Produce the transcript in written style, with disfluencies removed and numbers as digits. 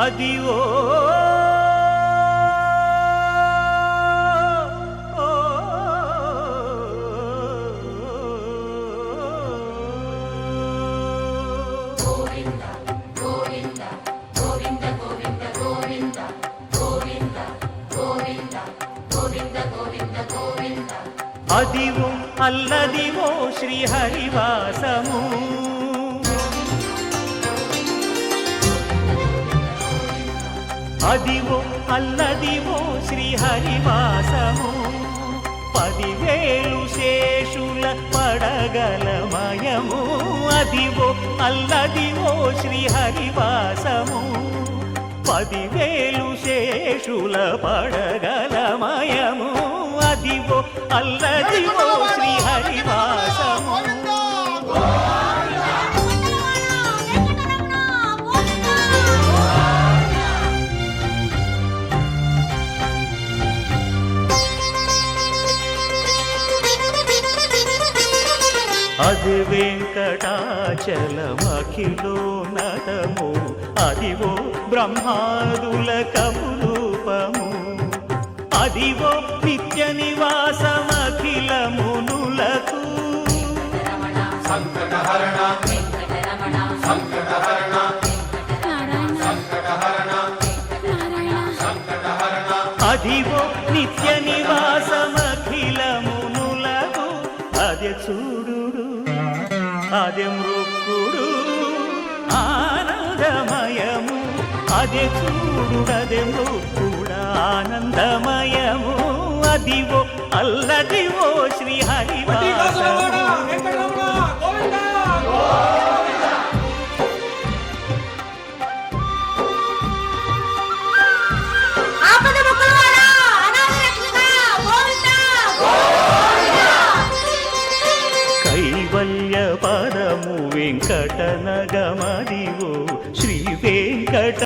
అదివో అదివో అల్లదివో శ్రీహరివాసము అదివో అల్లదివో శ్రీహరివాసము 10,000 శేషుల పడగలమయము అదివో అల్లదివో శ్రీహరివాసము 10,000 శేషుల పడగలమయము అదివో అల్లదివో శ్రీహరివాసము అది వెంకటాచలమఖిలోన్నతము అదివో బ్రహ్మాదుల కపురూపము అదివో నిత్య నివాసమఖిలమునులకు సంకటహరణ సంకటహరణ సంకటహరణ అదివో నిత్య నివాసమఖిలమునులకు అదే చూడు అదే మృక్కుడు ఆనందమయము అదే చూడు అదే మృక్కుడు ఆనందమయము అదివో అల్లదివో శ్రీహరివాసము కైవల్య పదము వెంకటనగమదివో శ్రీ వెంకట